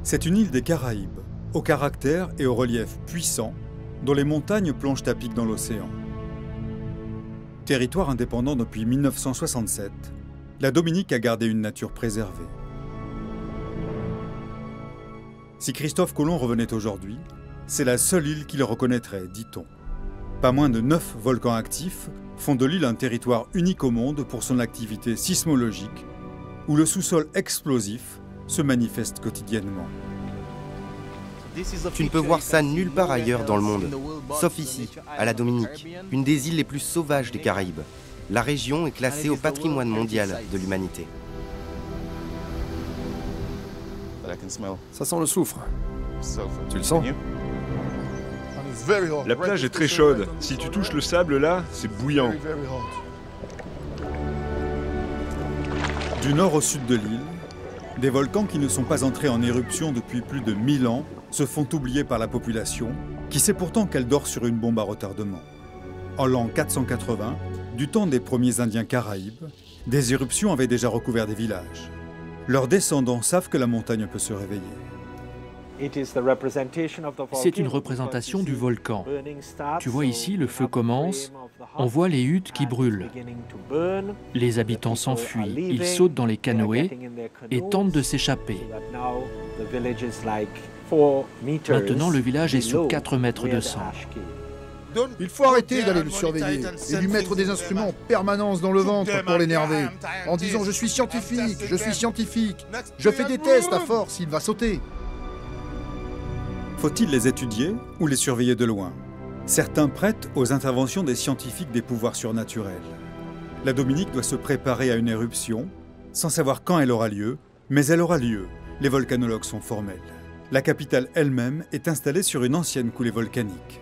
C'est une île des Caraïbes, au caractère et au relief puissant, dont les montagnes plongent à pic dans l'océan. Territoire indépendant depuis 1967, la Dominique a gardé une nature préservée. Si Christophe Colomb revenait aujourd'hui, c'est la seule île qu'il reconnaîtrait, dit-on. Pas moins de 9 volcans actifs font de l'île un territoire unique au monde pour son activité sismologique, où le sous-sol explosif se manifeste quotidiennement. Tu ne peux voir ça nulle part ailleurs dans le monde, sauf ici, à la Dominique, une des îles les plus sauvages des Caraïbes. La région est classée au patrimoine mondial de l'humanité. Ça sent le soufre. Tu le sens? La plage est très chaude. Si tu touches le sable là, c'est bouillant. Du nord au sud de l'île, des volcans qui ne sont pas entrés en éruption depuis plus de 1000 ans se font oublier par la population, qui sait pourtant qu'elle dort sur une bombe à retardement. En l'an 480, du temps des premiers Indiens Caraïbes, des éruptions avaient déjà recouvert des villages. Leurs descendants savent que la montagne peut se réveiller. C'est une représentation du volcan. Tu vois ici, le feu commence, on voit les huttes qui brûlent. Les habitants s'enfuient, ils sautent dans les canoës et tentent de s'échapper. Maintenant, le village est sous 4 mètres de sang. Il faut arrêter d'aller le surveiller et lui mettre des instruments en permanence dans le ventre pour l'énerver, en disant « je suis scientifique, je fais des tests à force, il va sauter ». Faut-il les étudier ou les surveiller de loin? Certains prêtent aux interventions des scientifiques des pouvoirs surnaturels. La Dominique doit se préparer à une éruption, sans savoir quand elle aura lieu, mais elle aura lieu. Les volcanologues sont formels. La capitale elle-même est installée sur une ancienne coulée volcanique.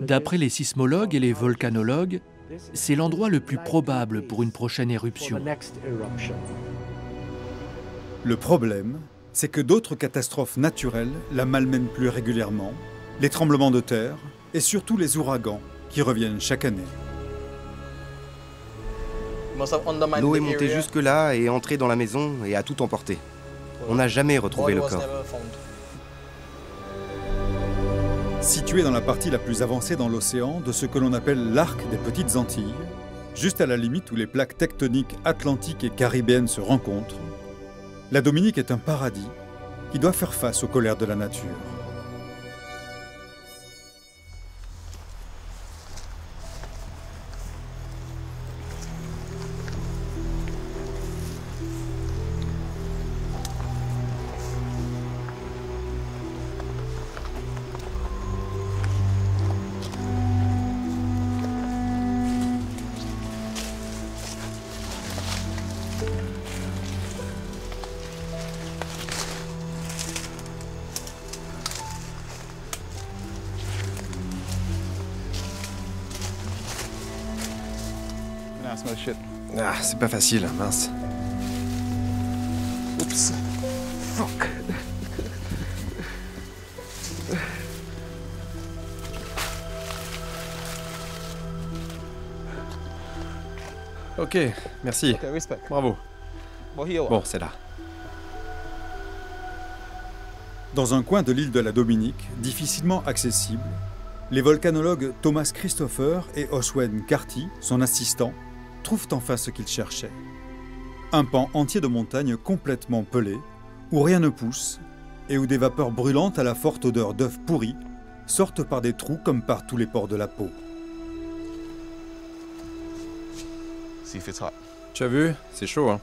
D'après les sismologues et les volcanologues, c'est l'endroit le plus probable pour une prochaine éruption. Le problème, c'est que d'autres catastrophes naturelles la malmènent plus régulièrement, les tremblements de terre et surtout les ouragans qui reviennent chaque année. L'eau est montée jusque-là et entrée dans la maison et a tout emporté. On n'a jamais retrouvé le corps. Situé dans la partie la plus avancée dans l'océan de ce que l'on appelle l'arc des Petites Antilles, juste à la limite où les plaques tectoniques atlantiques et caribéennes se rencontrent, la Dominique est un paradis qui doit faire face aux colères de la nature. Ah, c'est pas facile, mince. Oups. Fuck. Ok, merci. Bravo. Bon, c'est là. Dans un coin de l'île de la Dominique, difficilement accessible, les volcanologues Thomas Christopher et Oswald Carty, son assistant, trouvent enfin ce qu'ils cherchaient. Un pan entier de montagne complètement pelé, où rien ne pousse, et où des vapeurs brûlantes à la forte odeur d'œufs pourris sortent par des trous comme par tous les pores de la peau. Tu as vu? C'est chaud, hein?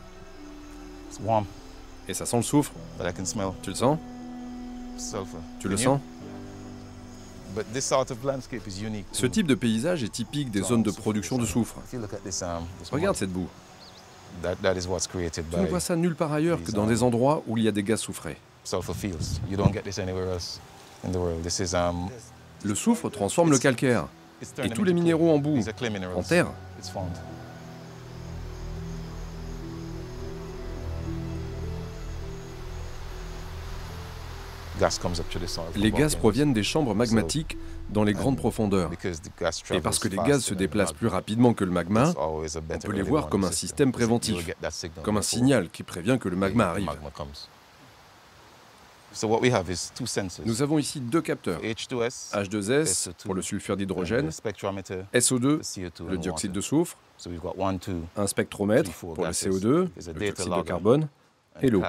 Et ça sent le soufre. Tu le sens? Tu le sens? Ce type de paysage est typique des zones de production de soufre. Regarde cette boue. Tu ne vois ça nulle part ailleurs que dans des endroits où il y a des gaz soufrés. Le soufre transforme le calcaire et tous les minéraux en boue, en terre. Les gaz proviennent des chambres magmatiques dans les grandes profondeurs. Et parce que les gaz se déplacent plus rapidement que le magma, on peut les voir comme un système préventif, comme un signal qui prévient que le magma arrive. Nous avons ici deux capteurs, H2S pour le sulfure d'hydrogène, SO2, le dioxyde de soufre, un spectromètre pour le CO2, le dioxyde de carbone et l'eau.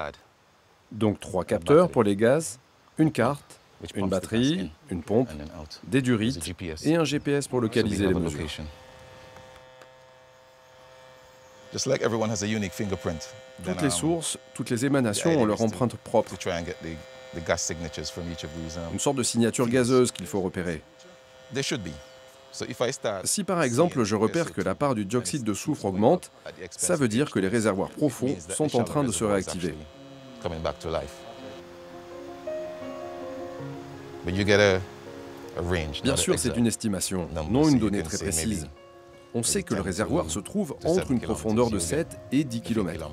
Donc 3 capteurs pour les gaz, une carte, une batterie, une pompe, des durites et un GPS pour localiser les mesures. Toutes les sources, toutes les émanations ont leur empreinte propre. Une sorte de signature gazeuse qu'il faut repérer. Si par exemple je repère que la part du dioxyde de soufre augmente, ça veut dire que les réservoirs profonds sont en train de se réactiver. Bien sûr, c'est une estimation, non une donnée très précise. On sait que le réservoir se trouve entre une profondeur de 7 et 10 km.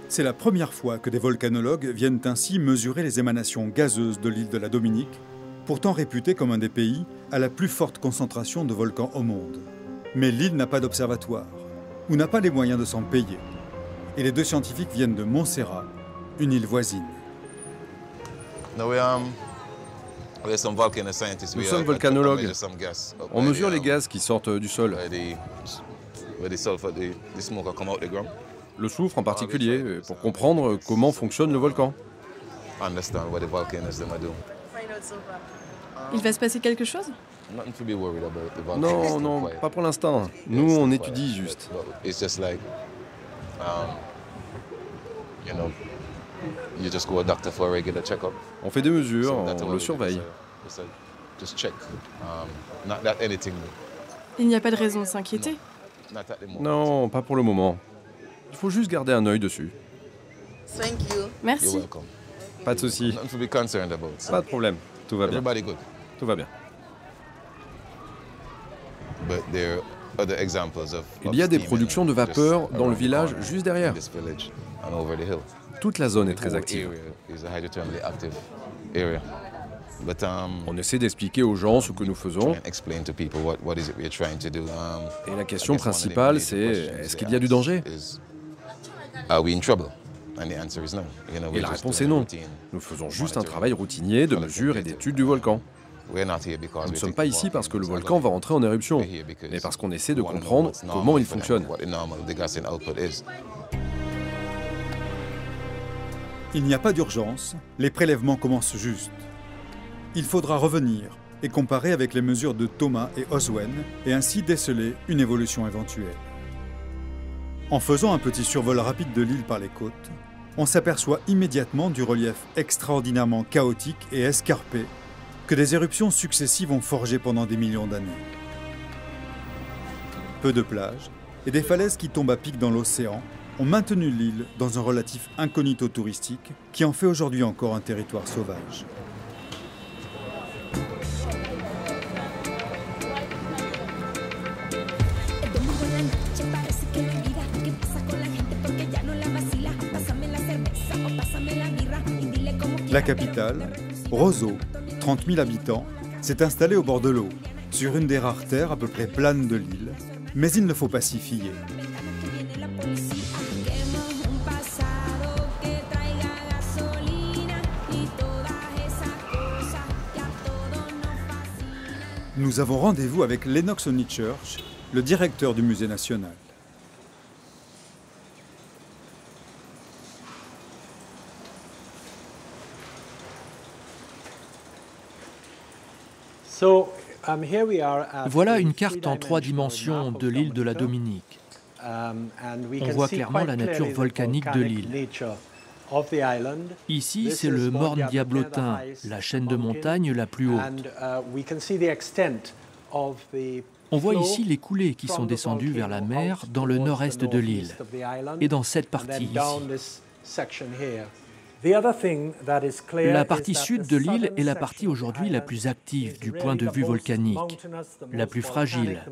C'est la première fois que des volcanologues viennent ainsi mesurer les émanations gazeuses de l'île de la Dominique, pourtant réputée comme un des pays à la plus forte concentration de volcans au monde. Mais l'île n'a pas d'observatoire, ou n'a pas les moyens de s'en payer. Et les deux scientifiques viennent de Montserrat, une île voisine. Nous sommes volcanologues. On mesure les gaz qui sortent du sol. Le soufre en particulier, pour comprendre comment fonctionne le volcan. Il va se passer quelque chose? Non, non, pas pour l'instant. Nous, on étudie juste. On fait des mesures, on le surveille. Il n'y a pas de raison de s'inquiéter. Non, pas pour le moment. Il faut juste garder un œil dessus. Merci. Pas de souci. Pas de problème. Tout va bien. Tout va bien. Il y a des productions de vapeur dans le village juste derrière. Toute la zone est très active. On essaie d'expliquer aux gens ce que nous faisons. Et la question principale, c'est est-ce qu'il y a du danger? Et la réponse est non. Nous faisons juste un travail routinier de mesure et d'étude du volcan. Nous ne sommes pas ici parce que le volcan va entrer en éruption, mais parce qu'on essaie de comprendre comment il fonctionne. Il n'y a pas d'urgence, les prélèvements commencent juste. Il faudra revenir et comparer avec les mesures de Thomas et Oswen et ainsi déceler une évolution éventuelle. En faisant un petit survol rapide de l'île par les côtes, on s'aperçoit immédiatement du relief extraordinairement chaotique et escarpé que des éruptions successives ont forgé pendant des millions d'années. Peu de plages et des falaises qui tombent à pic dans l'océan ont maintenu l'île dans un relatif incognito touristique qui en fait aujourd'hui encore un territoire sauvage. La capitale, Roseau, 30 000 habitants, s'est installée au bord de l'eau, sur une des rares terres à peu près planes de l'île, mais il ne faut pas s'y fier. Nous avons rendez-vous avec Lennox Honeychurch, le directeur du musée national. Voilà une carte en 3 dimensions de l'île de la Dominique. On voit clairement la nature volcanique de l'île. Ici, c'est le Morne Diablotin, la chaîne de montagne la plus haute. On voit ici les coulées qui sont descendues vers la mer dans le nord-est de l'île et dans cette partie ici. La partie sud de l'île est la partie aujourd'hui la plus active du point de vue volcanique, la plus fragile.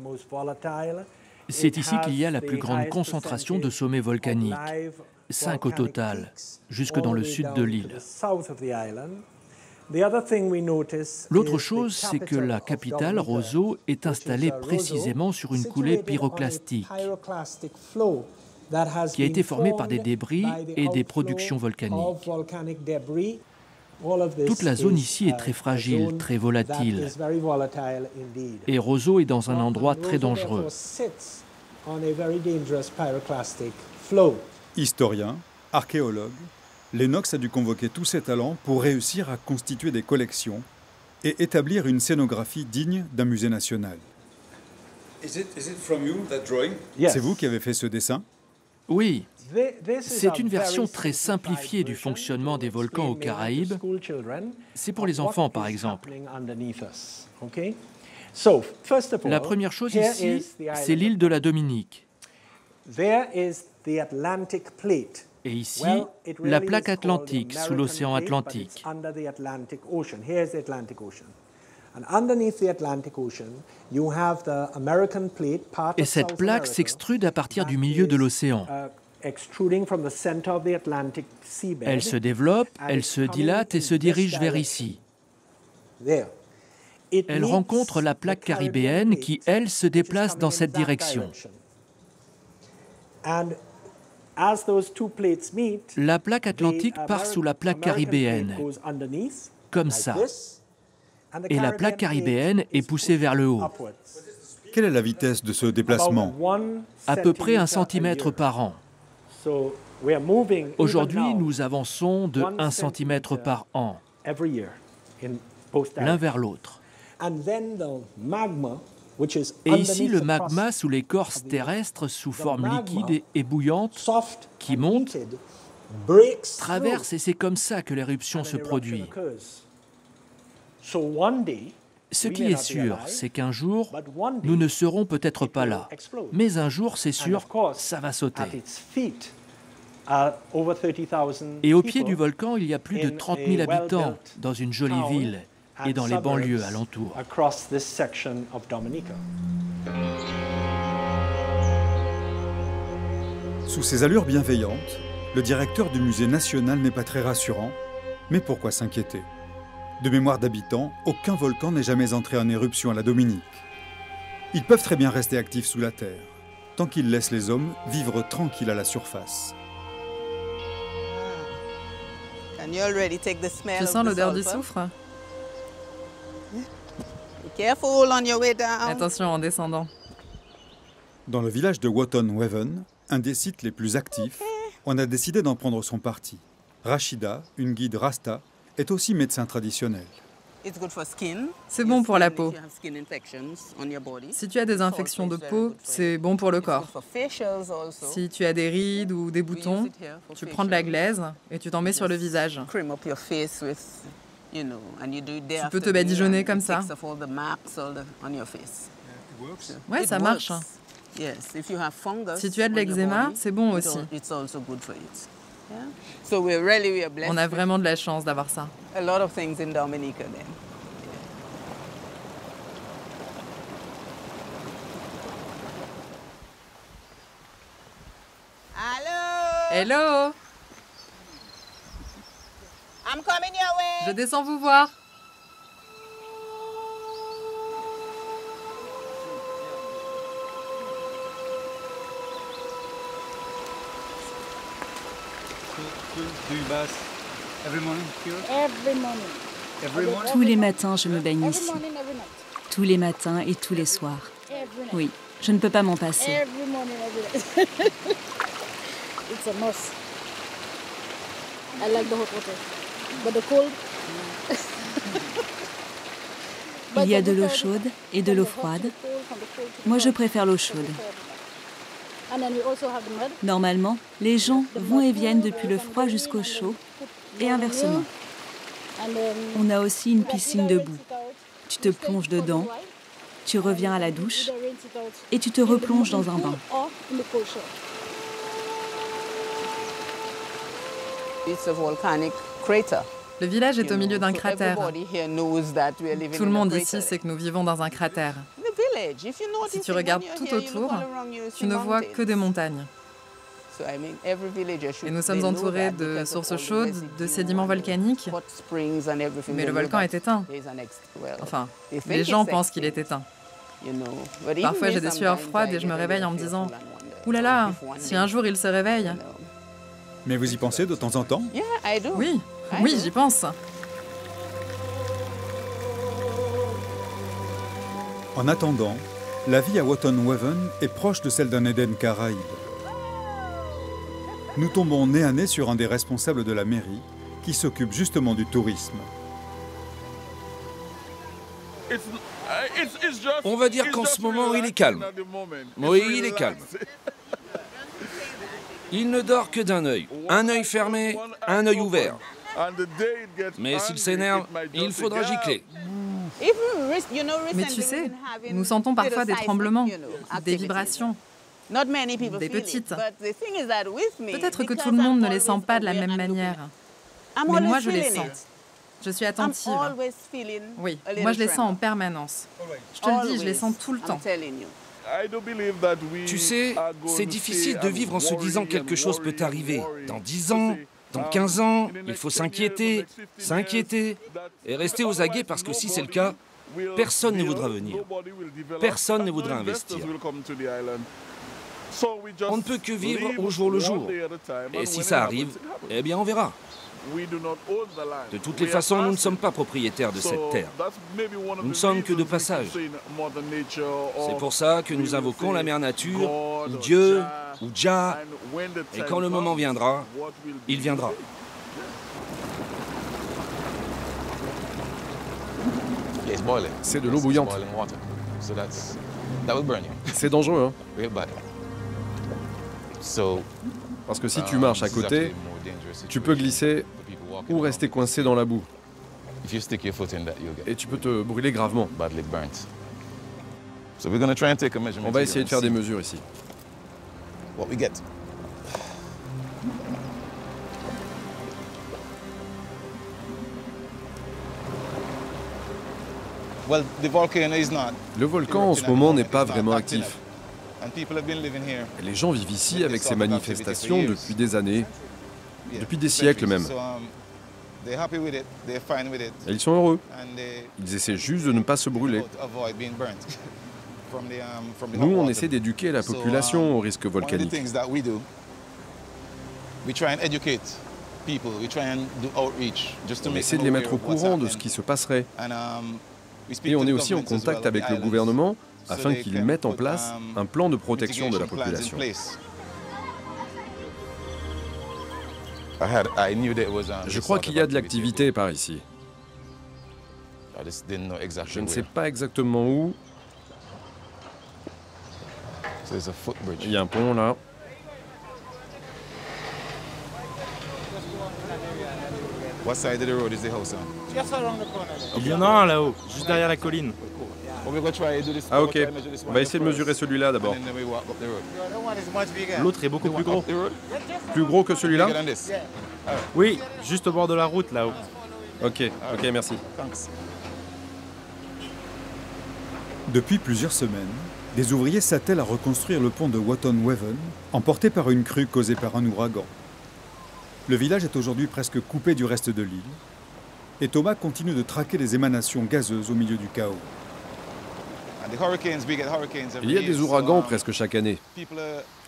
C'est ici qu'il y a la plus grande concentration de sommets volcaniques, 5 au total, jusque dans le sud de l'île. L'autre chose, c'est que la capitale, Roseau, est installée précisément sur une coulée pyroclastique. qui a été formé par des débris et des productions volcaniques. Toute la zone ici est très fragile, très volatile. Et Roseau est dans un endroit très dangereux. Historien, archéologue, Lennox a dû convoquer tous ses talents pour réussir à constituer des collections et établir une scénographie digne d'un musée national. C'est vous qui avez fait ce dessin? Oui. C'est une version très simplifiée du fonctionnement des volcans aux Caraïbes. C'est pour les enfants, par exemple. La première chose ici, c'est l'île de la Dominique. Et ici, la plaque atlantique sous l'océan Atlantique. Et cette plaque s'extrude à partir du milieu de l'océan. Elle se développe, elle se dilate et se dirige vers ici. Elle rencontre la plaque caribéenne qui, elle, se déplace dans cette direction. La plaque atlantique part sous la plaque caribéenne, comme ça. Et la plaque caribéenne est poussée vers le haut. Quelle est la vitesse de ce déplacement? À peu près 1 cm par an. Aujourd'hui, nous avançons de 1 cm par an, l'un vers l'autre. Et ici, le magma sous l'écorce terrestre sous forme liquide et bouillante qui monte, traverse et c'est comme ça que l'éruption se produit. Ce qui est sûr, c'est qu'un jour, nous ne serons peut-être pas là. Mais un jour, c'est sûr, ça va sauter. Et au pied du volcan, il y a plus de 30 000 habitants dans une jolie ville et dans les banlieues alentours. Sous ses allures bienveillantes, le directeur du musée national n'est pas très rassurant, mais pourquoi s'inquiéter? De mémoire d'habitants, aucun volcan n'est jamais entré en éruption à la Dominique. Ils peuvent très bien rester actifs sous la terre, tant qu'ils laissent les hommes vivre tranquilles à la surface. Tu sens l'odeur du soufre? Attention en descendant. Dans le village de Woton Waven, un des sites les plus actifs, on a décidé d'en prendre son parti. Rachida, une guide Rasta, est aussi médecin traditionnel. C'est bon pour la peau. Si tu as des infections de peau, c'est bon pour le corps. Si tu as des rides ou des boutons, tu prends de la glaise et tu t'en mets sur le visage. Tu peux te badigeonner comme ça. Ouais, ça marche. Si tu as de l'eczéma, c'est bon aussi. On a vraiment de la chance d'avoir ça. Hello. Je descends vous voir. Tous les matins, je me baigne ici. Tous les matins et tous les soirs. Oui, je ne peux pas m'en passer. Il y a de l'eau chaude et de l'eau froide. Moi, je préfère l'eau chaude. Normalement, les gens vont et viennent depuis le froid jusqu'au chaud et inversement. On a aussi une piscine de boue. Tu te plonges dedans, tu reviens à la douche et tu te replonges dans un bain. Le village est au milieu d'un cratère. Tout le monde ici sait que nous vivons dans un cratère. Si tu regardes tout autour, tu ne vois que des montagnes. Et nous sommes entourés de sources chaudes, de sédiments volcaniques. Mais le volcan est éteint. Enfin, les gens pensent qu'il est éteint. Parfois, j'ai des sueurs froides et je me réveille en me disant Ouh là là, si un jour il se réveille. Mais vous y pensez de temps en temps? Oui, oui, j'y pense. En attendant, la vie à Watonwaven est proche de celle d'un Éden caraïbe. Nous tombons nez à nez sur un des responsables de la mairie qui s'occupe justement du tourisme. On va dire qu'en ce moment, il est calme. Oui, il est calme. Il ne dort que d'un œil. Un œil fermé, un œil ouvert. Mais s'il s'énerve, il faudra gicler. Mais tu sais, nous sentons parfois des tremblements, des vibrations, des petites. Peut-être que tout le monde ne les sent pas de la même manière. Mais moi, je les sens. Je suis attentive. Oui, moi, je les sens en permanence. Je te le dis, je les sens tout le temps. Tu sais, c'est difficile de vivre en se disant quelque chose peut arriver. Dans 10 ans, dans 15 ans, il faut s'inquiéter, et rester aux aguets parce que si c'est le cas, personne ne voudra venir. Personne ne voudra investir. On ne peut que vivre au jour le jour. Et si ça arrive, eh bien on verra. De toutes les façons, nous ne sommes pas propriétaires de cette terre. Nous ne sommes que de passage. C'est pour ça que nous invoquons la mère nature, ou Dieu, ou Jah, et quand le moment viendra, il viendra. C'est de l'eau bouillante. C'est dangereux, hein? Parce que si tu marches à côté, tu peux glisser ou rester coincé dans la boue. Et tu peux te brûler gravement. On va essayer de faire des mesures ici. Le volcan en ce moment n'est pas vraiment actif. Et les gens vivent ici avec ces manifestations depuis des années, depuis des siècles même. Et ils sont heureux. Ils essaient juste de ne pas se brûler. Nous, on essaie d'éduquer la population au risque volcanique. On essaie de les mettre au courant de ce qui se passerait. Et on est aussi en contact avec le gouvernement afin qu'ils mettent en place un plan de protection de la population. Je crois qu'il y a de l'activité par ici. Je ne sais pas exactement où. Il y a un pont là. Il y en a un là-haut, juste derrière la colline. Ah ok, on va essayer de mesurer celui-là d'abord. L'autre est beaucoup plus gros. Plus gros que celui-là? Oui, juste au bord de la route là-haut. Ok, merci. Depuis plusieurs semaines, des ouvriers s'attellent à reconstruire le pont de Watonwaven, emporté par une crue causée par un ouragan. Le village est aujourd'hui presque coupé du reste de l'île, et Thomas continue de traquer les émanations gazeuses au milieu du chaos. Il y a des ouragans presque chaque année.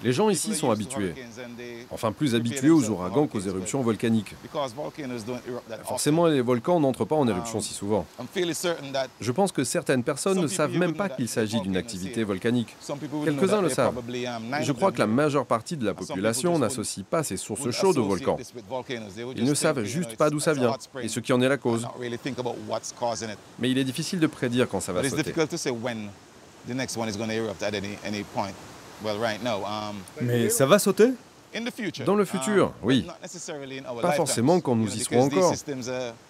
Les gens ici sont habitués. Enfin, plus habitués aux ouragans qu'aux éruptions volcaniques. Forcément, les volcans n'entrent pas en éruption si souvent. Je pense que certaines personnes ne savent même pas qu'il s'agit d'une activité volcanique. Quelques-uns le savent. Je crois que la majeure partie de la population n'associe pas ces sources chaudes aux volcans. Ils ne savent juste pas d'où ça vient et ce qui en est la cause. Mais il est difficile de prédire quand ça va sauter. Mais ça va sauter? Dans le futur, oui. Pas forcément quand nous y serons encore.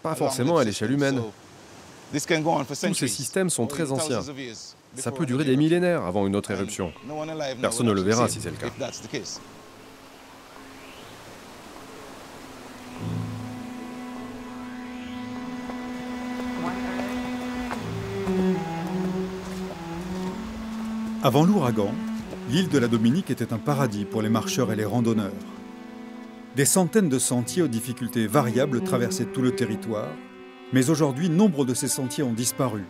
Pas forcément à l'échelle humaine. Tous ces systèmes sont très anciens. Ça peut durer des millénaires avant une autre éruption. Personne ne le verra si c'est le cas. Avant l'ouragan, l'île de la Dominique était un paradis pour les marcheurs et les randonneurs. Des centaines de sentiers aux difficultés variables traversaient tout le territoire, mais aujourd'hui, nombre de ces sentiers ont disparu.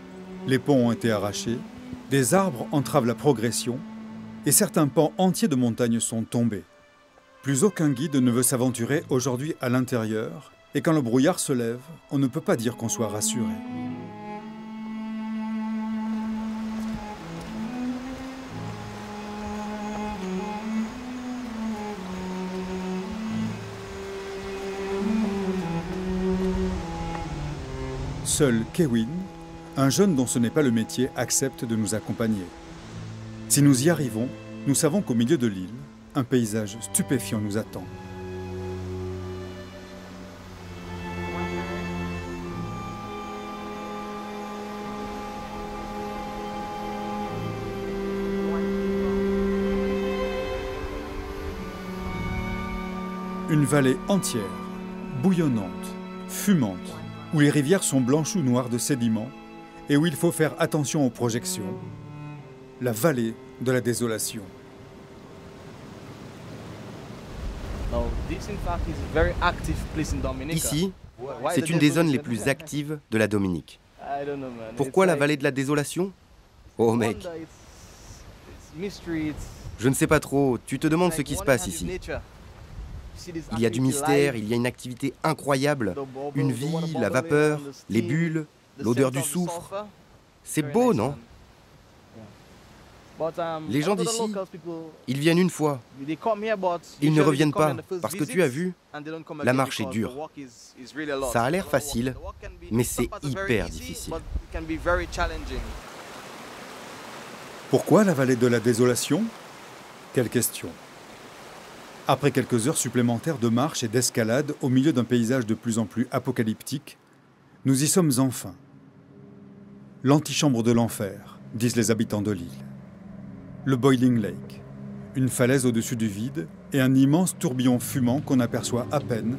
Les ponts ont été arrachés, des arbres entravent la progression, et certains pans entiers de montagnes sont tombés. Plus aucun guide ne veut s'aventurer aujourd'hui à l'intérieur, et quand le brouillard se lève, on ne peut pas dire qu'on soit rassuré. Seul Kewin, un jeune dont ce n'est pas le métier, accepte de nous accompagner. Si nous y arrivons, nous savons qu'au milieu de l'île, un paysage stupéfiant nous attend. Une vallée entière, bouillonnante, fumante, où les rivières sont blanches ou noires de sédiments et où il faut faire attention aux projections. La vallée de la désolation. Ici, c'est une des zones les plus actives de la Dominique. Pourquoi la vallée de la désolation? Oh mec, je ne sais pas trop, tu te demandes ce qui se passe ici. Il y a du mystère, il y a une activité incroyable, une vie, la vapeur, les bulles, l'odeur du soufre. C'est beau, non? Les gens d'ici, ils viennent une fois. Ils ne reviennent pas, parce que tu as vu, la marche est dure. Ça a l'air facile, mais c'est hyper difficile. Pourquoi la vallée de la désolation? Quelle question. Après quelques heures supplémentaires de marche et d'escalade au milieu d'un paysage de plus en plus apocalyptique, nous y sommes enfin. L'antichambre de l'enfer, disent les habitants de l'île. Le Boiling Lake, une falaise au-dessus du vide et un immense tourbillon fumant qu'on aperçoit à peine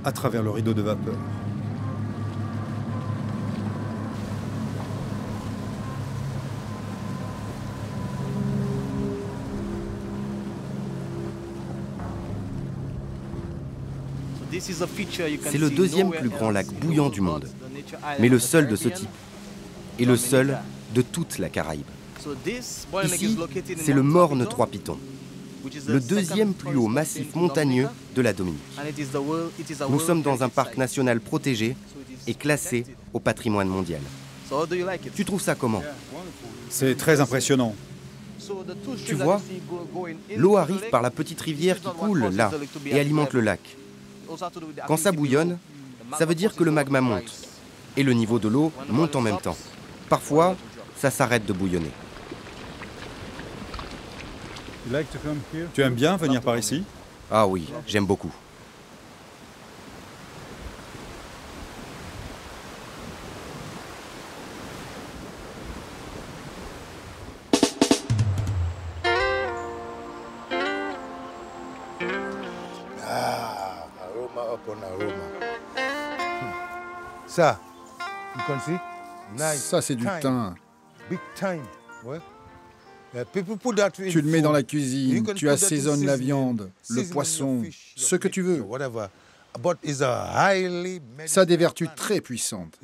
à travers le rideau de vapeur. C'est le deuxième plus grand lac bouillant du monde, mais le seul de ce type, et le seul de toute la Caraïbe. Ici, c'est le Morne Trois Pitons, le deuxième plus haut massif montagneux de la Dominique. Nous sommes dans un parc national protégé et classé au patrimoine mondial. Tu trouves ça comment? C'est très impressionnant. Tu vois, l'eau arrive par la petite rivière qui coule là et alimente le lac. Quand ça bouillonne, ça veut dire que le magma monte. Et le niveau de l'eau monte en même temps. Parfois, ça s'arrête de bouillonner. Tu aimes bien venir par ici? Ah oui, j'aime beaucoup. Ça, ça c'est du thym. Tu le mets dans la cuisine, tu assaisonnes la viande, le poisson, ce que tu veux. Ça a des vertus très puissantes.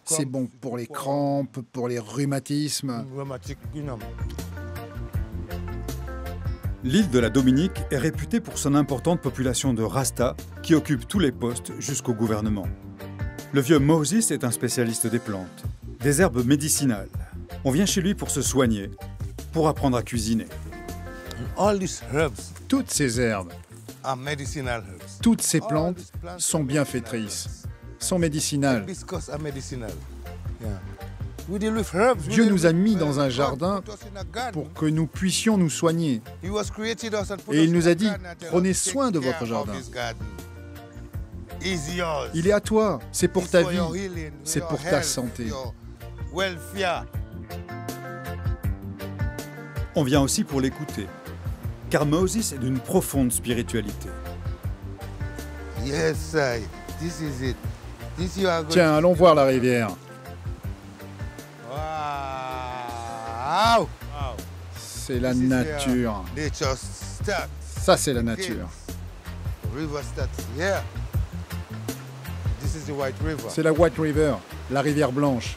C'est bon pour les crampes, pour les rhumatismes. L'île de la Dominique est réputée pour son importante population de Rasta qui occupe tous les postes jusqu'au gouvernement. Le vieux Moses est un spécialiste des plantes, des herbes médicinales. On vient chez lui pour se soigner, pour apprendre à cuisiner. Toutes ces herbes, toutes ces plantes sont bienfaitrices, sont médicinales. Dieu nous a mis dans un jardin pour que nous puissions nous soigner. Et il nous a dit, prenez soin de votre jardin. Il est à toi, c'est pour ta vie, c'est pour ta santé. On vient aussi pour l'écouter, car Moses est d'une profonde spiritualité. Tiens, allons voir la rivière. C'est la nature. Ça, c'est la nature. C'est la White River, la rivière blanche.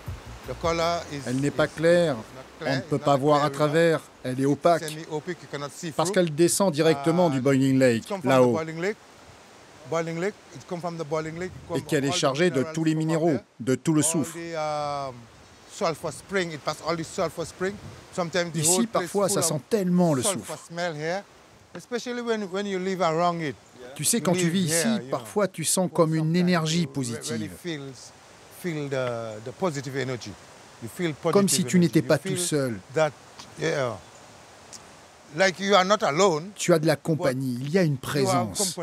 Elle n'est pas claire, On ne peut pas voir à travers, elle est opaque, parce qu'elle descend directement du Boiling Lake, là-haut, et qu'elle est chargée de tous les minéraux, de tout le soufre. Ici, parfois, ça sent tellement le soufre. Tu sais, quand tu vis ici, parfois tu sens comme une énergie positive. Comme si tu n'étais pas tout seul. Tu as de la compagnie, il y a une présence.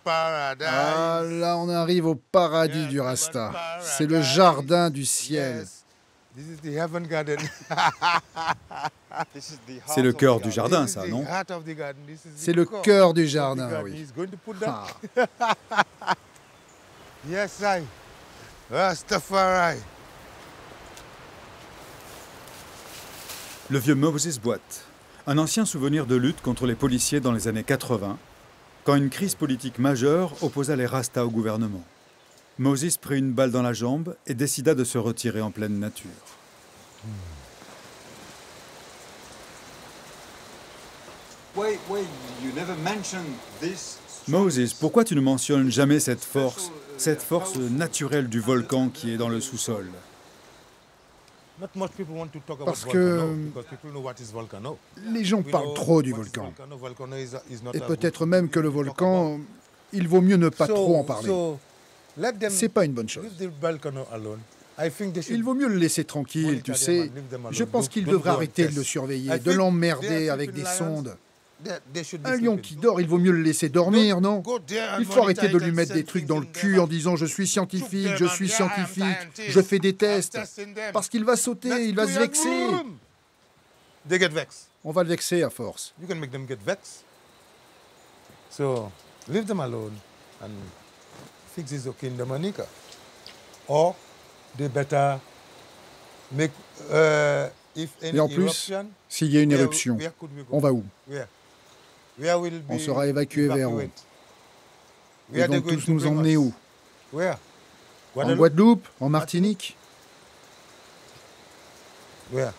Ah, là, on arrive au paradis du Rasta. C'est le jardin du ciel. C'est le cœur du jardin, ça, non? C'est le cœur du jardin, oui. Ah. Le vieux Moses boite. Un ancien souvenir de lutte contre les policiers dans les années 80, quand une crise politique majeure opposa les Rastas au gouvernement. Moses prit une balle dans la jambe et décida de se retirer en pleine nature. Moses, pourquoi tu ne mentionnes jamais cette force naturelle du volcan qui est dans le sous-sol? Parce que les gens parlent trop du volcan. Et peut-être même que le volcan, il vaut mieux ne pas trop en parler. C'est pas une bonne chose. Il vaut mieux le laisser tranquille, tu sais. Je pense qu'il devrait arrêter de le surveiller, de l'emmerder avec des sondes. Un lion qui dort, il vaut mieux le laisser dormir, non? Il faut arrêter de lui mettre des trucs dans le cul en disant « je suis scientifique, je fais des tests ». Parce qu'il va sauter, il va se vexer. On va le vexer à force. Et en plus, s'il y a une éruption, on va où? On sera évacué vers où? Ils vont tous nous emmener où? En Guadeloupe? En Martinique? En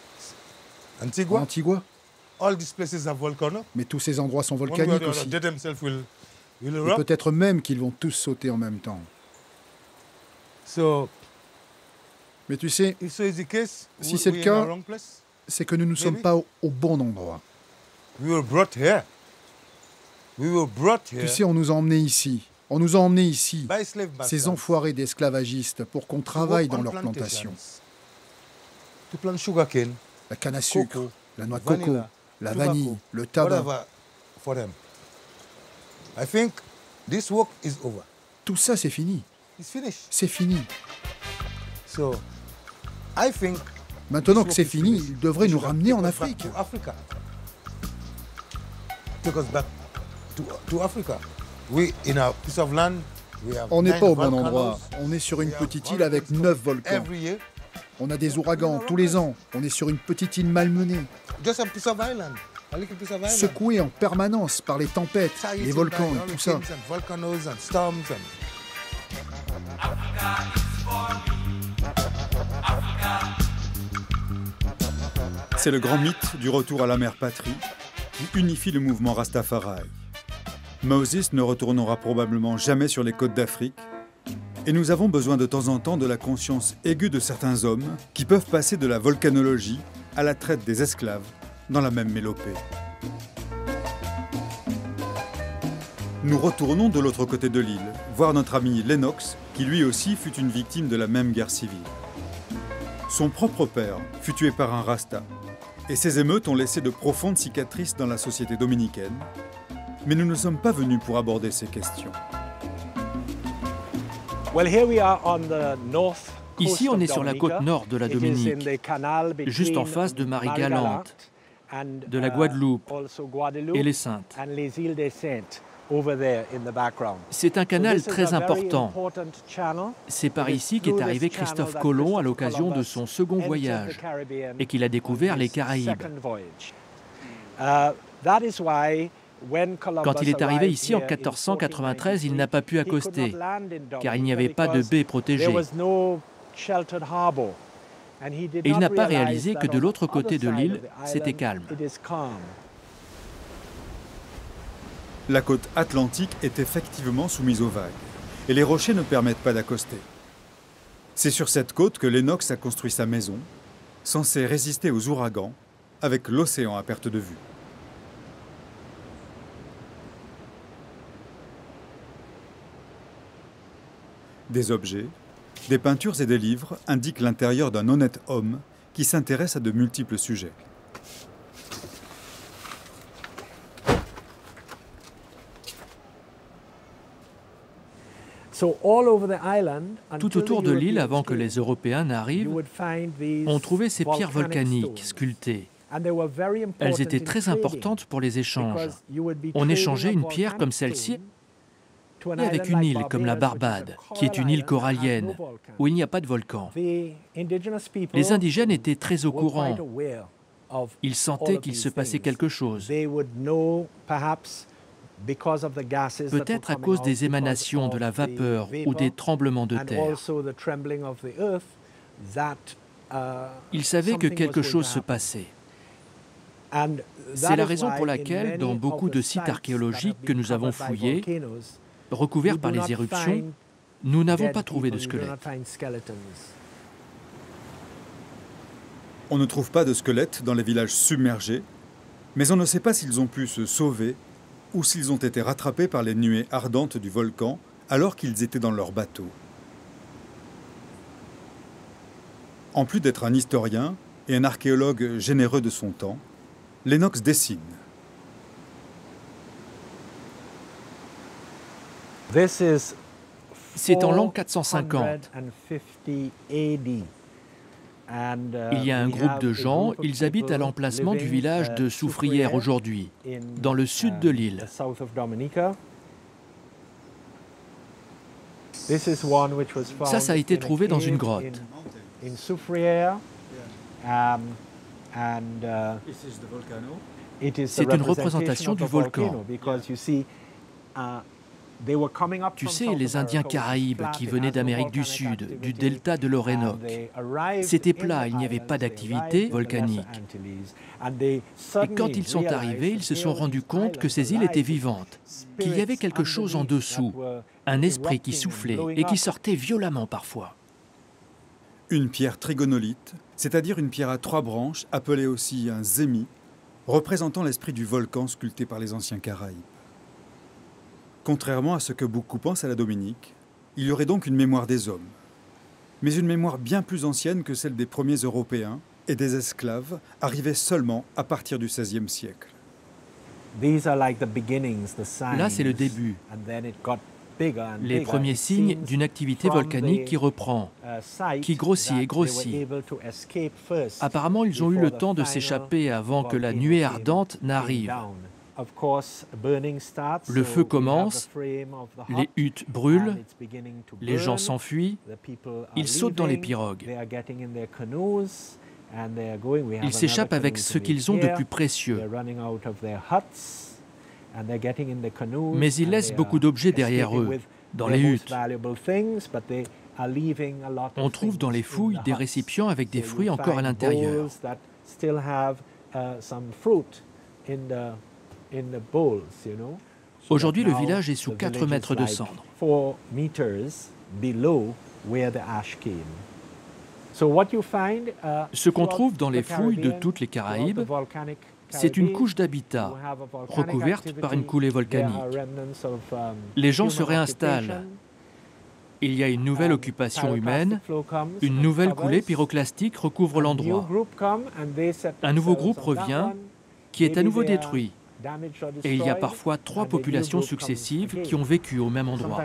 Antigua? Mais tous ces endroits sont volcaniques aussi. Et peut-être même qu'ils vont tous sauter en même temps. Mais tu sais, si c'est le cas, c'est que nous ne sommes pas au bon endroit. Tu sais, on nous a emmenés ici. On nous a emmenés ici, ces enfoirés d'esclavagistes, pour qu'on travaille dans leurs plantations. La canne à sucre, la noix de coco, la vanille, le tabac. Tout ça, c'est fini. C'est fini. Maintenant que c'est fini, ils devraient nous ramener en Afrique. On n'est pas au bon endroit. On est sur une petite île avec 9 volcans. On a des ouragans tous les ans. On est sur une petite île malmenée. Secouée en permanence par les tempêtes, les volcans et tout ça. C'est le grand mythe du retour à la mère patrie qui unifie le mouvement Rastafari. Moses ne retournera probablement jamais sur les côtes d'Afrique et nous avons besoin de temps en temps de la conscience aiguë de certains hommes qui peuvent passer de la volcanologie à la traite des esclaves dans la même mélopée. Nous retournons de l'autre côté de l'île, voir notre ami Lennox, qui lui aussi fut une victime de la même guerre civile. Son propre père fut tué par un Rasta, et ces émeutes ont laissé de profondes cicatrices dans la société dominicaine, mais nous ne sommes pas venus pour aborder ces questions. Ici, on est sur la côte nord de la Dominique, juste en face de Marie-Galante, de la Guadeloupe et les Saintes. C'est un canal très important. C'est par ici qu'est arrivé Christophe Colomb à l'occasion de son second voyage et qu'il a découvert les Caraïbes. Quand il est arrivé ici en 1493, il n'a pas pu accoster, car il n'y avait pas de baie protégée. Et il n'a pas réalisé que de l'autre côté de l'île, c'était calme. La côte atlantique est effectivement soumise aux vagues, et les rochers ne permettent pas d'accoster. C'est sur cette côte que Lennox a construit sa maison, censée résister aux ouragans, avec l'océan à perte de vue. Des objets, des peintures et des livres indiquent l'intérieur d'un honnête homme qui s'intéresse à de multiples sujets. Tout autour de l'île, avant que les Européens n'arrivent, on trouvait ces pierres volcaniques sculptées. Elles étaient très importantes pour les échanges. On échangeait une pierre comme celle-ci avec une île comme la Barbade, qui est une île corallienne, où il n'y a pas de volcan. Les indigènes étaient très au courant. Ils sentaient qu'il se passait quelque chose. Peut-être à cause des émanations de la vapeur ou des tremblements de terre. Ils savaient que quelque chose se passait. C'est la raison pour laquelle, dans beaucoup de sites archéologiques que nous avons fouillés, recouverts par les éruptions, nous n'avons pas trouvé de squelettes. On ne trouve pas de squelettes dans les villages submergés, mais on ne sait pas s'ils ont pu se sauver ou s'ils ont été rattrapés par les nuées ardentes du volcan alors qu'ils étaient dans leur bateau. En plus d'être un historien et un archéologue généreux de son temps, Lennox dessine. C'est en l'an 450. Il y a un groupe de gens, ils habitent à l'emplacement du village de Soufrière aujourd'hui, dans le sud de l'île. Ça a été trouvé dans une grotte. C'est une représentation du volcan. Tu sais, les Indiens Caraïbes qui venaient d'Amérique du Sud, du delta de l'Orénoque, c'était plat, il n'y avait pas d'activité volcanique. Et quand ils sont arrivés, ils se sont rendus compte que ces îles étaient vivantes, qu'il y avait quelque chose en dessous, un esprit qui soufflait et qui sortait violemment parfois. Une pierre trigonolite, c'est-à-dire une pierre à 3 branches, appelée aussi un zémi, représentant l'esprit du volcan sculpté par les anciens Caraïbes. Contrairement à ce que beaucoup pensent à la Dominique, il y aurait donc une mémoire des hommes, mais une mémoire bien plus ancienne que celle des premiers Européens et des esclaves, arrivés seulement à partir du XVIe siècle. Là, c'est le début. Les premiers signes d'une activité volcanique qui reprend, qui grossit et grossit. Apparemment, ils ont eu le temps de s'échapper avant que la nuée ardente n'arrive. Le feu commence, les huttes brûlent, les gens s'enfuient, ils sautent dans les pirogues. Ils s'échappent avec ce qu'ils ont de plus précieux. Mais ils laissent beaucoup d'objets derrière eux, dans les huttes. On trouve dans les fouilles des récipients avec des fruits encore à l'intérieur. Aujourd'hui, le village est sous 4 mètres de cendres. Ce qu'on trouve dans les fouilles de toutes les Caraïbes, c'est une couche d'habitat recouverte par une coulée volcanique. Les gens se réinstallent. Il y a une nouvelle occupation humaine, une nouvelle coulée pyroclastique recouvre l'endroit. Un nouveau groupe revient, qui est à nouveau détruit. Et il y a parfois 3 populations successives qui ont vécu au même endroit.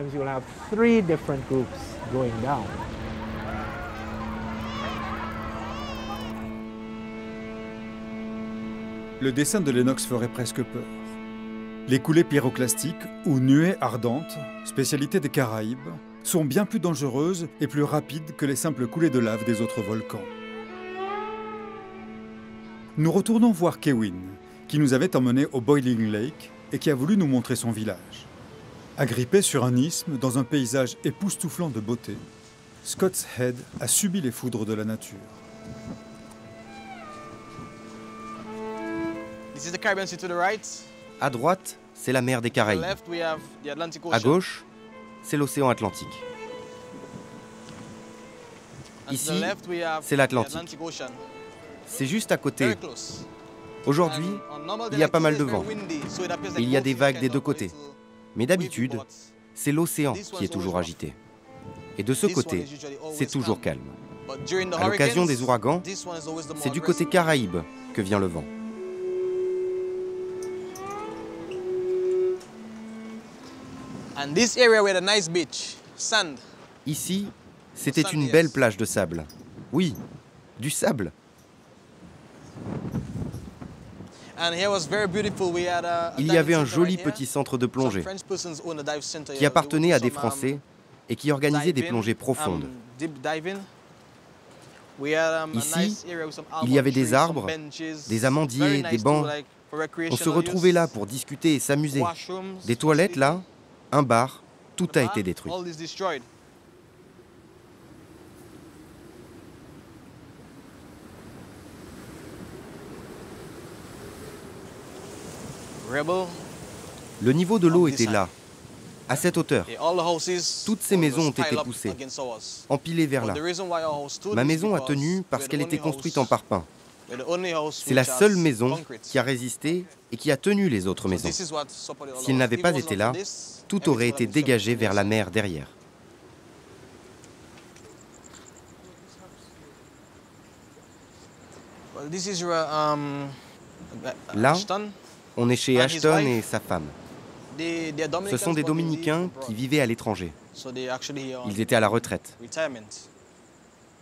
Le dessin de Lennox ferait presque peur. Les coulées pyroclastiques, ou nuées ardentes, spécialité des Caraïbes, sont bien plus dangereuses et plus rapides que les simples coulées de lave des autres volcans. Nous retournons voir Kewin, qui nous avait emmenés au Boiling Lake, et qui a voulu nous montrer son village. Agrippé sur un isthme, dans un paysage époustouflant de beauté, Scott's Head a subi les foudres de la nature. À droite, c'est la mer des Caraïbes. À gauche, c'est l'océan Atlantique. Ici, c'est l'Atlantique. C'est juste à côté. Aujourd'hui, il y a pas mal de vent. Et il y a des vagues des deux côtés. Mais d'habitude, c'est l'océan qui est toujours agité. Et de ce côté, c'est toujours calme. À l'occasion des ouragans, c'est du côté Caraïbe que vient le vent. Ici, c'était une belle plage de sable. Oui, du sable. Il y avait un joli petit centre de plongée qui appartenait à des Français et qui organisait des plongées profondes. Ici, il y avait des arbres, des amandiers, des bancs. On se retrouvait là pour discuter et s'amuser. Des toilettes là, un bar, tout a été détruit. Le niveau de l'eau était là, à cette hauteur. Toutes ces maisons ont été poussées, empilées vers là. Ma maison a tenu parce qu'elle était construite en parpaing. C'est la seule maison qui a résisté et qui a tenu les autres maisons. S'il n'avait pas été là, tout aurait été dégagé vers la mer derrière. Là, on est chez Ashton et sa femme. Ce sont des Dominicains qui vivaient à l'étranger. Ils étaient à la retraite.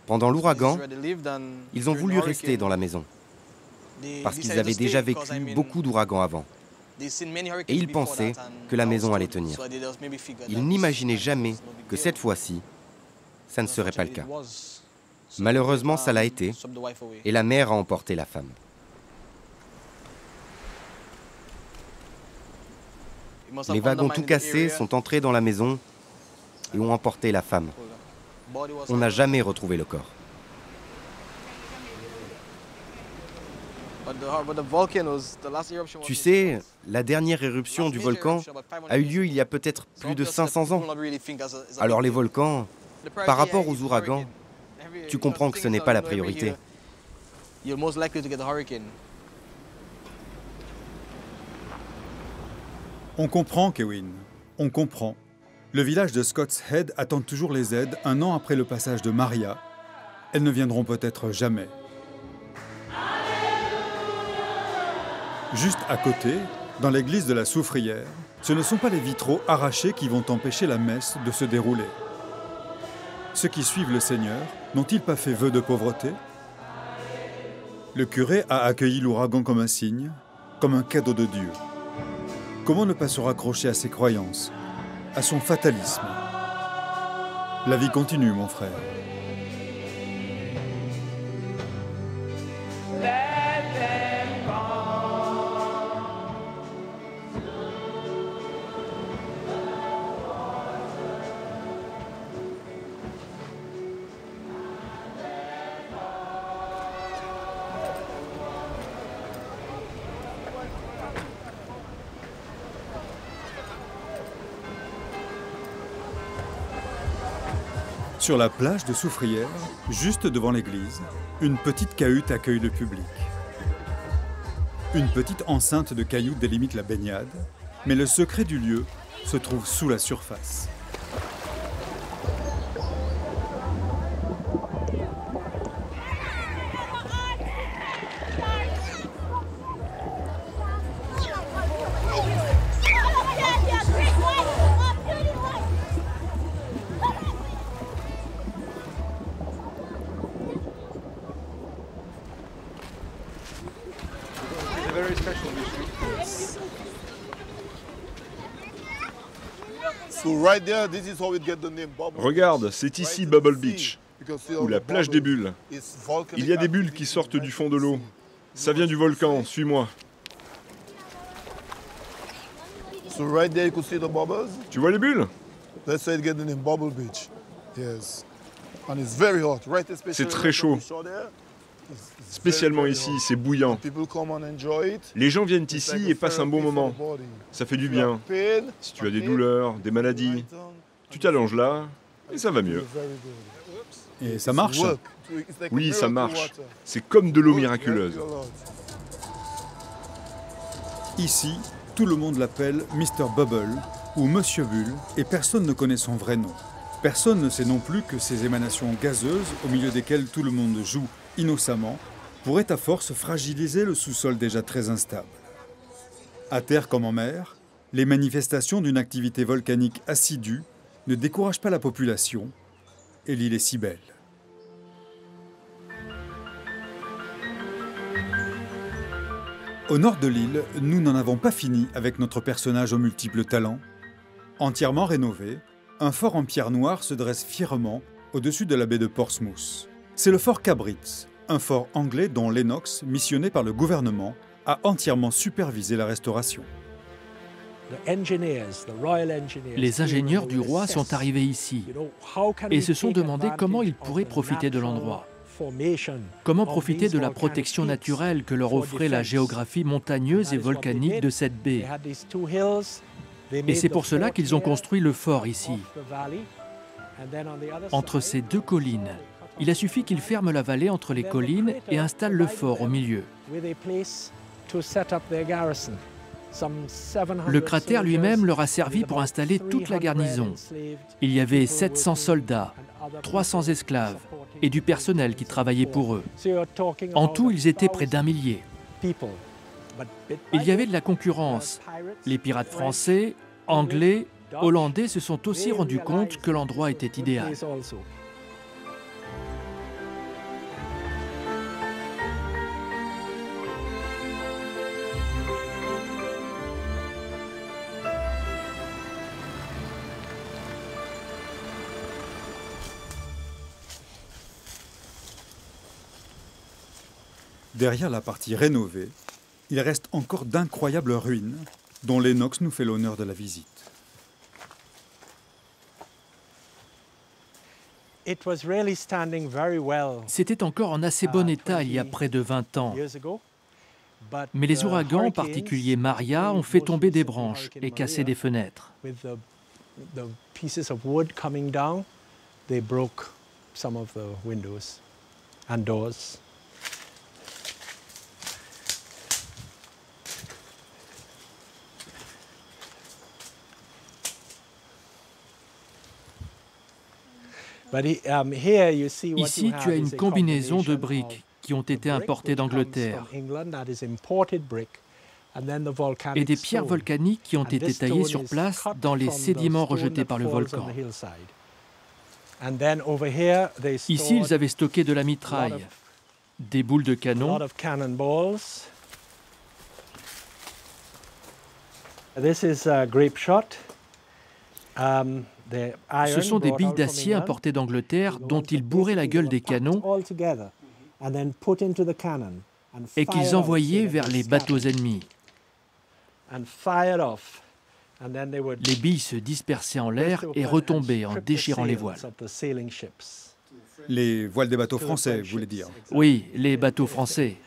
Pendant l'ouragan, ils ont voulu rester dans la maison, parce qu'ils avaient déjà vécu beaucoup d'ouragans avant. Et ils pensaient que la maison allait tenir. Ils n'imaginaient jamais que cette fois-ci, ça ne serait pas le cas. Malheureusement, ça l'a été, et la mer a emporté la femme. Les wagons tout cassés sont entrés dans la maison et ont emporté la femme. On n'a jamais retrouvé le corps. Tu sais, la dernière éruption du volcan a eu lieu il y a peut-être plus de 500 ans. Alors les volcans, par rapport aux ouragans, tu comprends que ce n'est pas la priorité. On comprend, Kewin, on comprend. Le village de Scott's Head attend toujours les aides un an après le passage de Maria. Elles ne viendront peut-être jamais. Juste à côté, dans l'église de la Soufrière, ce ne sont pas les vitraux arrachés qui vont empêcher la messe de se dérouler. Ceux qui suivent le Seigneur n'ont-ils pas fait vœu de pauvreté? Le curé a accueilli l'ouragan comme un signe, comme un cadeau de Dieu. Comment ne pas se raccrocher à ses croyances, à son fatalisme? La vie continue, mon frère. Sur la plage de Soufrière, juste devant l'église, une petite cahute accueille le public. Une petite enceinte de cailloux délimite la baignade, mais le secret du lieu se trouve sous la surface. Regarde, c'est ici Bubble Beach, ou la plage des bulles. Il y a des bulles qui sortent du fond de l'eau. Ça vient du volcan, suis-moi. Tu vois les bulles? C'est très chaud. Spécialement ici, c'est bouillant. Les gens viennent ici et passent un bon moment. Ça fait du bien. Si tu as des douleurs, des maladies, tu t'allonges là et ça va mieux. Et ça marche? Oui, ça marche. C'est comme de l'eau miraculeuse. Ici, tout le monde l'appelle Mr. Bubble ou Monsieur Bulle et personne ne connaît son vrai nom. Personne ne sait non plus que ces émanations gazeuses, au milieu desquelles tout le monde joue innocemment, pourraient à force fragiliser le sous-sol déjà très instable. À terre comme en mer, les manifestations d'une activité volcanique assidue ne découragent pas la population et l'île est si belle. Au nord de l'île, nous n'en avons pas fini avec notre personnage aux multiples talents. Entièrement rénové, un fort en pierre noire se dresse fièrement au-dessus de la baie de Portsmouth. C'est le fort Cabritz, un fort anglais dont Lennox, missionné par le gouvernement, a entièrement supervisé la restauration. Les ingénieurs du roi sont arrivés ici et se sont demandé comment ils pourraient profiter de l'endroit. Comment profiter de la protection naturelle que leur offrait la géographie montagneuse et volcanique de cette baie. Et c'est pour cela qu'ils ont construit le fort ici. Entre ces deux collines, il a suffi qu'ils ferment la vallée entre les collines et installent le fort au milieu. Le cratère lui-même leur a servi pour installer toute la garnison. Il y avait 700 soldats, 300 esclaves et du personnel qui travaillait pour eux. En tout, ils étaient près d'1 millier. Il y avait de la concurrence. Les pirates français, anglais, hollandais se sont aussi rendus compte que l'endroit était idéal. Derrière la partie rénovée, il reste encore d'incroyables ruines dont Lennox nous fait l'honneur de la visite. C'était encore en assez bon état il y a près de 20 ans. Mais les ouragans, en particulier Maria, ont fait tomber des branches et cassé des fenêtres. Ici, tu as une combinaison de briques qui ont été importées d'Angleterre et des pierres volcaniques qui ont été taillées sur place dans les sédiments rejetés par le volcan. Ici, ils avaient stocké de la mitraille, des boules de canon, ce sont des billes d'acier importées d'Angleterre dont ils bourraient la gueule des canons et qu'ils envoyaient vers les bateaux ennemis. Les billes se dispersaient en l'air et retombaient en déchirant les voiles. Les voiles des bateaux français, vous voulez dire? Oui, les bateaux français.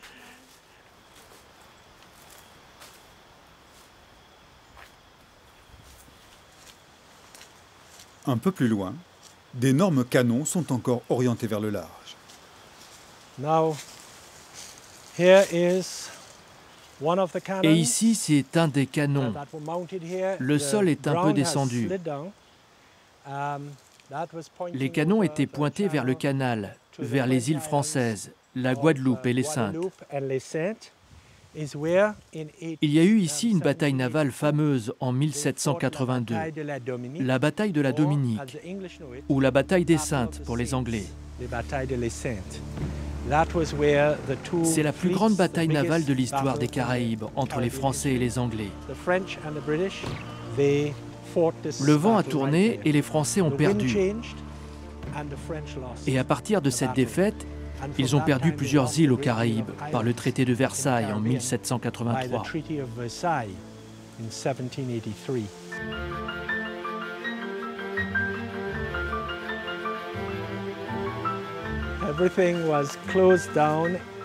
Un peu plus loin, d'énormes canons sont encore orientés vers le large. Et ici, c'est un des canons. Le sol est un peu descendu. Les canons étaient pointés vers le canal, vers les îles françaises, la Guadeloupe et les Saintes. Il y a eu ici une bataille navale fameuse en 1782, la bataille de la Dominique, ou la bataille des Saintes pour les Anglais. C'est la plus grande bataille navale de l'histoire des Caraïbes entre les Français et les Anglais. Le vent a tourné et les Français ont perdu. Et à partir de cette défaite, ils ont perdu plusieurs îles aux Caraïbes par le traité de Versailles en 1783.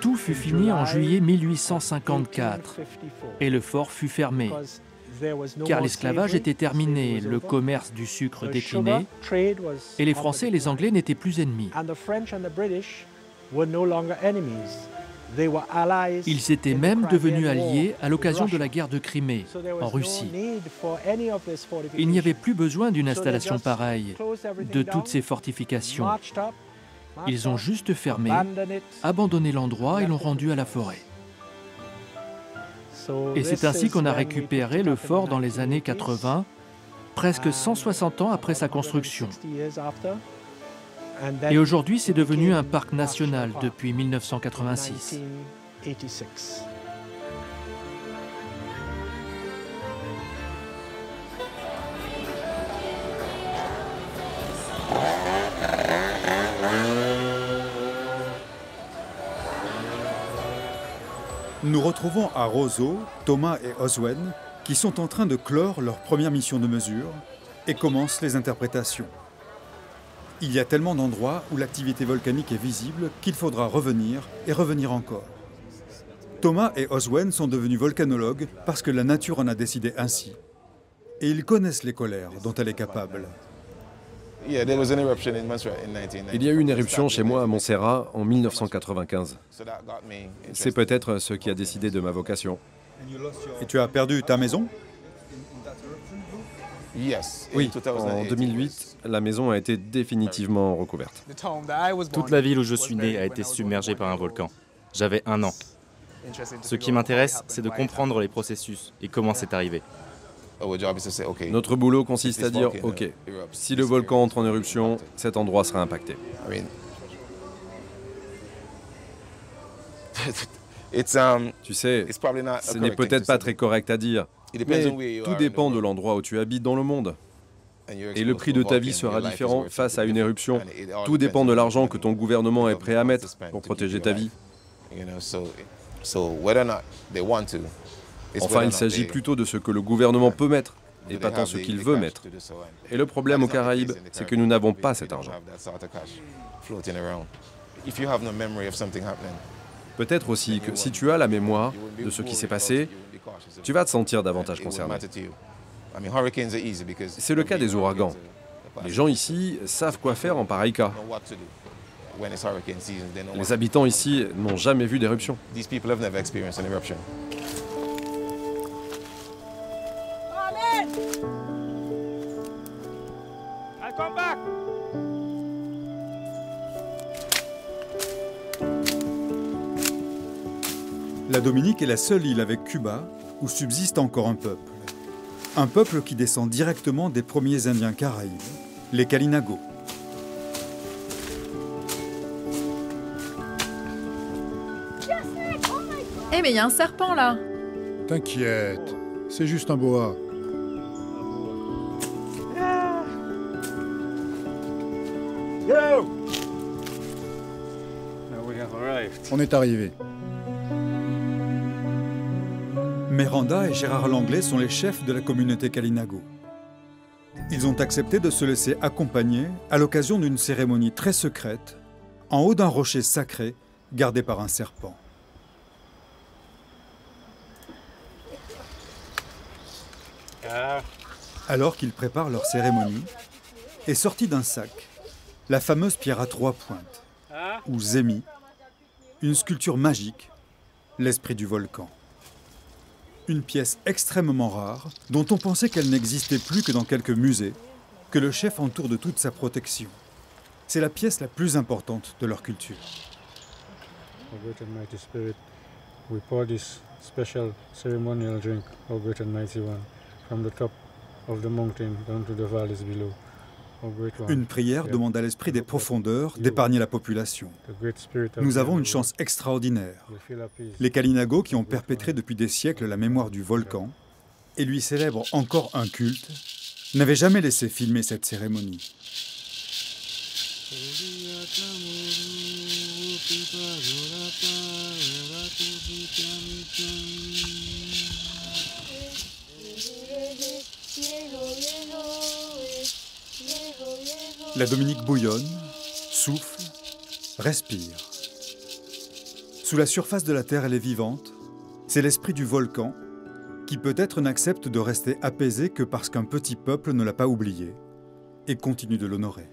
Tout fut fini en juillet 1854 et le fort fut fermé, car l'esclavage était terminé, le commerce du sucre décliné et les Français et les Anglais n'étaient plus ennemis. Ils étaient même devenus alliés à l'occasion de la guerre de Crimée, en Russie. Il n'y avait plus besoin d'une installation pareille, de toutes ces fortifications. Ils ont juste fermé, abandonné l'endroit et l'ont rendu à la forêt. Et c'est ainsi qu'on a récupéré le fort dans les années 80, presque 160 ans après sa construction. Et aujourd'hui, c'est devenu un parc national depuis 1986. Nous retrouvons à Roseau Thomas et Oswen qui sont en train de clore leur première mission de mesure et commencent les interprétations. Il y a tellement d'endroits où l'activité volcanique est visible qu'il faudra revenir et revenir encore. Thomas et Oswen sont devenus volcanologues parce que la nature en a décidé ainsi. Et ils connaissent les colères dont elle est capable. Il y a eu une éruption chez moi à Montserrat en 1995. C'est peut-être ce qui a décidé de ma vocation. Et tu as perdu ta maison? Oui, en 2008, la maison a été définitivement recouverte. Toute la ville où je suis né a été submergée par un volcan. J'avais 1 an. Ce qui m'intéresse, c'est de comprendre les processus et comment c'est arrivé. Notre boulot consiste à dire, OK, si le volcan entre en éruption, cet endroit sera impacté. Tu sais, ce n'est peut-être pas très correct à dire, mais tout dépend de l'endroit où tu habites dans le monde. Et le prix de ta vie sera différent face à une éruption. Tout dépend de l'argent que ton gouvernement est prêt à mettre pour protéger ta vie. Enfin, il s'agit plutôt de ce que le gouvernement peut mettre, et pas tant ce qu'il veut mettre. Et le problème aux Caraïbes, c'est que nous n'avons pas cet argent. Peut-être aussi que si tu as la mémoire de ce qui s'est passé, tu vas te sentir davantage concerné. C'est le cas des ouragans. Les gens ici savent quoi faire en pareil cas. Les habitants ici n'ont jamais vu d'éruption. La Dominique est la seule île avec Cuba où subsiste encore un peuple. Un peuple qui descend directement des premiers Indiens caraïbes, les Kalinago. Eh mais il y a un serpent là! T'inquiète, c'est juste un boa. On est arrivé. Miranda et Gérard Langlais sont les chefs de la communauté Kalinago. Ils ont accepté de se laisser accompagner à l'occasion d'une cérémonie très secrète, en haut d'un rocher sacré gardé par un serpent. Alors qu'ils préparent leur cérémonie, est sortie d'un sac la fameuse pierre à 3 pointes, ou Zemi, une sculpture magique, l'esprit du volcan. Une pièce extrêmement rare, dont on pensait qu'elle n'existait plus que dans quelques musées, que le chef entoure de toute sa protection. C'est la pièce la plus importante de leur culture. O great and mighty spirit, we pour this special ceremonial drink, O great and mighty one, from the top of the mountain down to the valleys below. Une prière demande à l'esprit des profondeurs d'épargner la population. Nous avons une chance extraordinaire. Les Kalinago, qui ont perpétré depuis des siècles la mémoire du volcan et lui célèbrent encore un culte, n'avaient jamais laissé filmer cette cérémonie. La Dominique bouillonne, souffle, respire. Sous la surface de la Terre, elle est vivante. C'est l'esprit du volcan qui peut-être n'accepte de rester apaisé que parce qu'un petit peuple ne l'a pas oublié et continue de l'honorer.